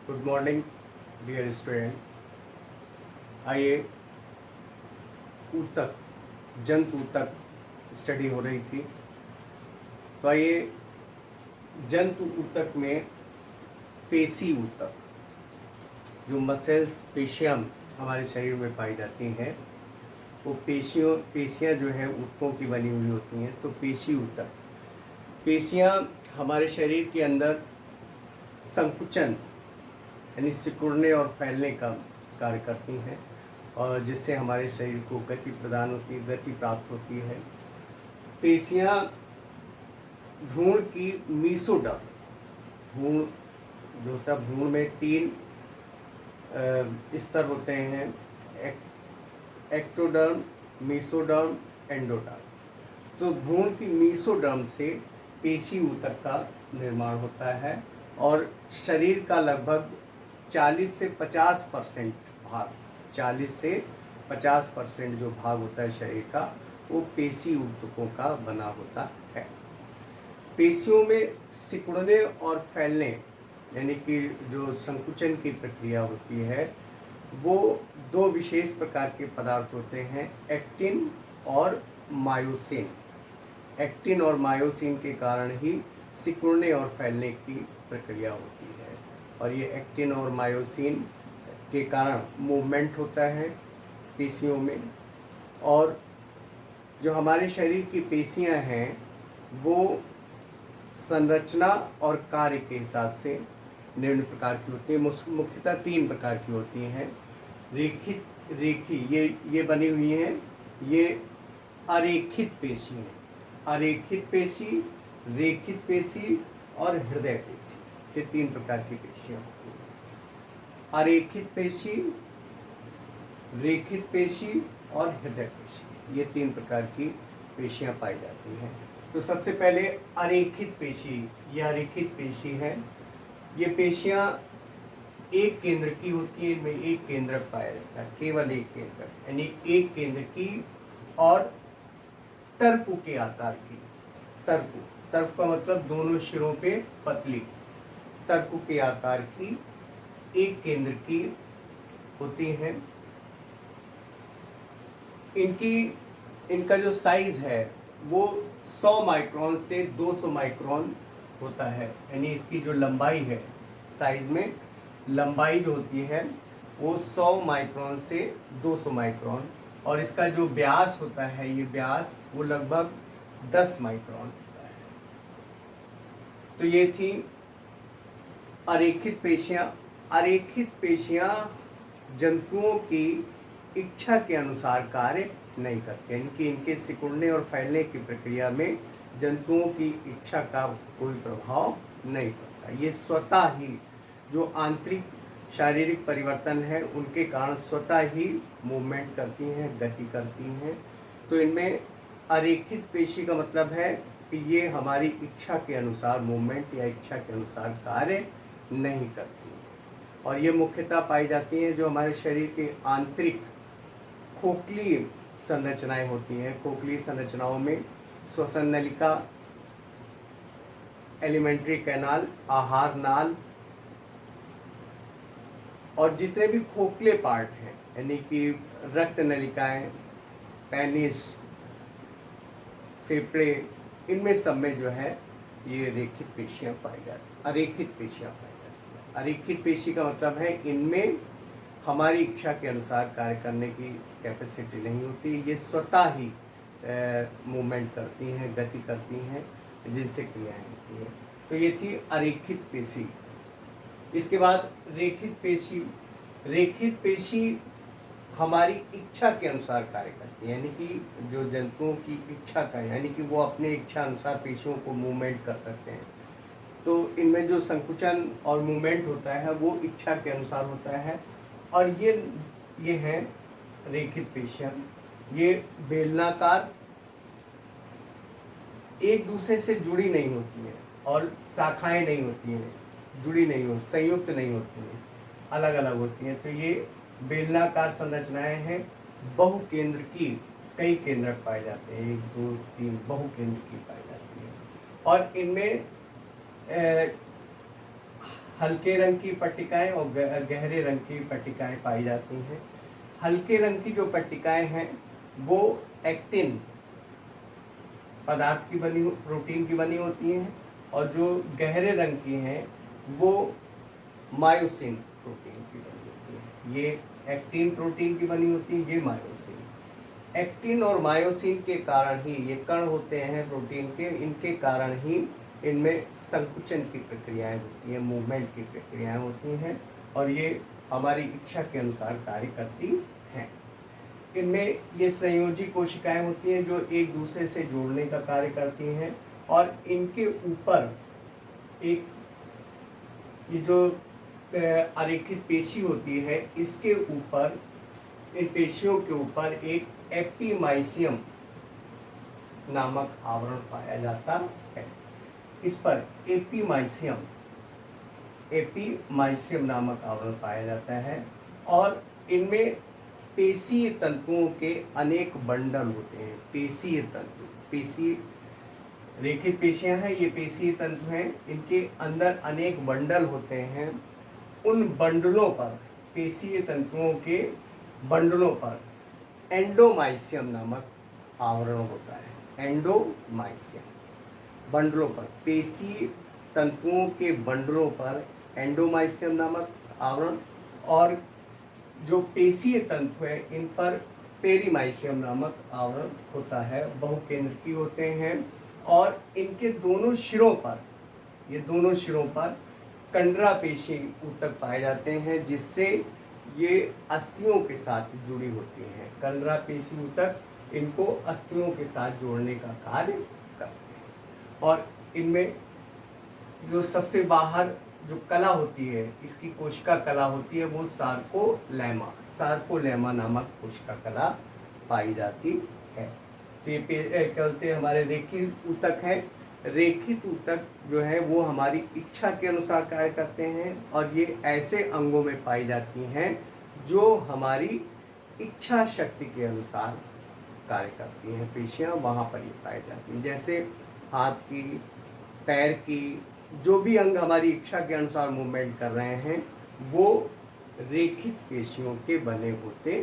Good morning dear student. आइए, ऊतक, जंतु ऊतक स्टडी हो रही थी। तो आइए, जंतु ऊतक में पेशी ऊतक, जो मसल्स पेशियाँ हमारे शरीर में पाई जाती हैं, वो पेशियाँ जो है ऊतकों की बनी हुई होती हैं। तो पेशी ऊतक, पेशियाँ हमारे शरीर के अंदर संकुचन यानी सिकुड़ने और फैलने का कार्य करती हैं, और जिससे हमारे शरीर को गति प्रदान होती है, गति प्राप्त होती है। पेशियाँ भ्रूण की मीसोडर्म, भ्रूण जो होता है, भ्रूण में 3 स्तर होते हैं, एक्टोडर्म, मीसोडर्म, एंडोडर्म। तो भ्रूण की मीसोडर्म से पेशी ऊतक का निर्माण होता है, और शरीर का लगभग 40 से 50% भाग, 40 से 50% जो भाग होता है शरीर का, वो पेशी ऊतकों का बना होता है। पेशियों में सिकुड़ने और फैलने यानी कि जो संकुचन की प्रक्रिया होती है, वो 2 विशेष प्रकार के पदार्थ होते हैं, एक्टिन और मायोसिन। एक्टिन और मायोसिन के कारण ही सिकुड़ने और फैलने की प्रक्रिया होती है, और ये एक्टिन और मायोसिन के कारण मूवमेंट होता है पेशियों में। और जो हमारे शरीर की पेशियां हैं, वो संरचना और कार्य के हिसाब से निम्न प्रकार की होती है। मुख्यतः 3 प्रकार की होती हैं। ये बनी हुई हैं, ये अरेखित पेशी हैं। अरेखित पेशी, रेखित पेशी और हृदय पेशी, ये 3 प्रकार की पेशियां होती हैं। अरेखित पेशी, रेखित पेशी और हृदय पेशी, ये 3 प्रकार की पेशियां पाई जाती हैं। तो सबसे पहले अरेखित पेशी, या अरेखित पेशी है। ये पेशियां एक केंद्र की होती है, इनमें एक केंद्रक पाया जाता है, केवल एक केंद्रक, यानी एक केंद्र की और तर्कु के आकार की। तर्कु, तर्क का मतलब दोनों सिरों पे पतली, तर्कु के आकार की एक केंद्र की होती हैं। इनका जो साइज है वो 100 माइक्रोन से 200 माइक्रोन होता है, यानी इसकी जो लंबाई है, साइज में लंबाई जो होती है वो 100 माइक्रोन से 200 माइक्रोन, और इसका जो व्यास होता है, ये व्यास वो लगभग 10 माइक्रोन होता है। तो ये थी अरेखित पेशियां। अरेखित पेशियां जंतुओं की इच्छा के अनुसार कार्य नहीं करते, यानी कि इनके सिकुड़ने और फैलने की प्रक्रिया में जंतुओं की इच्छा का कोई प्रभाव नहीं पड़ता। ये स्वतः ही जो आंतरिक शारीरिक परिवर्तन है, उनके कारण स्वतः ही मूवमेंट करती हैं, गति करती हैं। तो इनमें अरेखित पेशी का मतलब है कि ये हमारी इच्छा के अनुसार मूवमेंट या इच्छा के अनुसार कार्य नहीं करती हैं, और ये मुख्यतः पाई जाती हैं जो हमारे शरीर के आंतरिक खोखली संरचनाएं होती हैं। खोखली संरचनाओं में श्वसन नलिका, एलिमेंट्री कैनाल, आहार नाल, और जितने भी खोखले पार्ट हैं, यानी कि रक्त नलिकाएं, पेनिस, फेफड़े, इनमें सब में जो है ये रेखित पेशियां पाई जाती हैं, अरेखित पेशियां पाई जाती हैं। अरेखित पेशी का मतलब है इनमें हमारी इच्छा के अनुसार कार्य करने की कैपेसिटी नहीं होती, ये स्वतः ही मूवमेंट करती हैं, गति करती हैं, जिनसे क्रियाएं होती हैं। तो ये थी अरेखित पेशी। इसके बाद रेखित पेशी। रेखित पेशी हमारी इच्छा के अनुसार कार्य करती है, यानी कि जो जंतुओं की इच्छा का, यानी कि वो अपने इच्छा अनुसार पेशियों को मूवमेंट कर सकते हैं। तो इनमें जो संकुचन और मूवमेंट होता है वो इच्छा के अनुसार होता है, और ये है रेखित पेशियां। ये बेलनाकार, एक दूसरे से जुड़ी नहीं होती हैं, और शाखाएं नहीं होती हैं, जुड़ी नहीं हो, संयुक्त नहीं होती हैं, अलग अलग होती हैं। तो ये बेलनाकार संरचनाएं हैं, बहुकेंद्र की, कई केंद्रक पाए जाते हैं, 1 2 3 बहुकेंद्र की पाई जाती हैं। और इनमें हल्के रंग की पट्टिकाएं और गहरे रंग की पट्टिकाएं पाई जाती हैं। हल्के रंग की जो पट्टिकाएं हैं वो एक्टिन पदार्थ की बनी प्रोटीन की बनी होती हैं, और जो गहरे रंग की हैं वो मायोसिन प्रोटीन की बनी होती है। ये एक्टिन प्रोटीन की बनी होती है, ये मायोसिन। एक्टिन और मायोसिन के कारण ही ये कण होते हैं प्रोटीन के, इनके कारण ही इनमें संकुचन की प्रक्रियाएं होती हैं, मूवमेंट की प्रक्रियाएं होती हैं, और ये हमारी इच्छा के अनुसार कार्य करती हैं। इनमें ये संयोजी कोशिकाएं होती हैं जो एक दूसरे से जोड़ने का कार्य करती हैं, और इनके ऊपर एक ये जो अरेखित पेशी होती है, इसके ऊपर, इन पेशियों के ऊपर एक एपीमाइसियम नामक आवरण पाया जाता है। इस पर एपीमाइसियम नामक आवरण पाया जाता है, और इनमें पेशीय तंतुओं के अनेक बंडल होते हैं। पेशीय तंतु, पेशी रेखित पेशियां हैं, ये पेशीय तंतु हैं, इनके अंदर अनेक बंडल होते हैं। उन बंडलों पर, पेशीय तंतुओं के बंडलों पर एंडोमाइसियम नामक आवरण होता है। एंडोमाइसियम, बंडलों पर, पेशीय तंतुओं के बंडलों पर एंडोमाइसियम नामक आवरण, और जो पेशीय तंतु है इन पर पेरीमाइसियम नामक आवरण होता है। बहुकेंद्रकीय होते हैं, और इनके दोनों सिरों पर, ये दोनों सिरों पर कंडरा पेशी ऊतक पाए जाते हैं, जिससे ये अस्थियों के साथ जुड़ी होती हैं। कंडरा पेशी ऊतक इनको अस्थियों के साथ जोड़ने का कार्य करते हैं। और इनमें जो सबसे बाहर जो कला होती है, इसकी कोशिका कला होती है, वो सार्कोलेमा नामक कोशिका कला पाई जाती है। तो ये क्या बोलते हैं, हमारे रेखित ऊतक हैं। रेखित ऊतक जो है वो हमारी इच्छा के अनुसार कार्य करते हैं, और ये ऐसे अंगों में पाई जाती हैं जो हमारी इच्छा शक्ति के अनुसार कार्य करती हैं। पेशियां वहाँ पर ये पाई जाती हैं, जैसे हाथ की, पैर की, जो भी अंग हमारी इच्छा के अनुसार मूवमेंट कर रहे हैं वो रेखित पेशियों के बने होते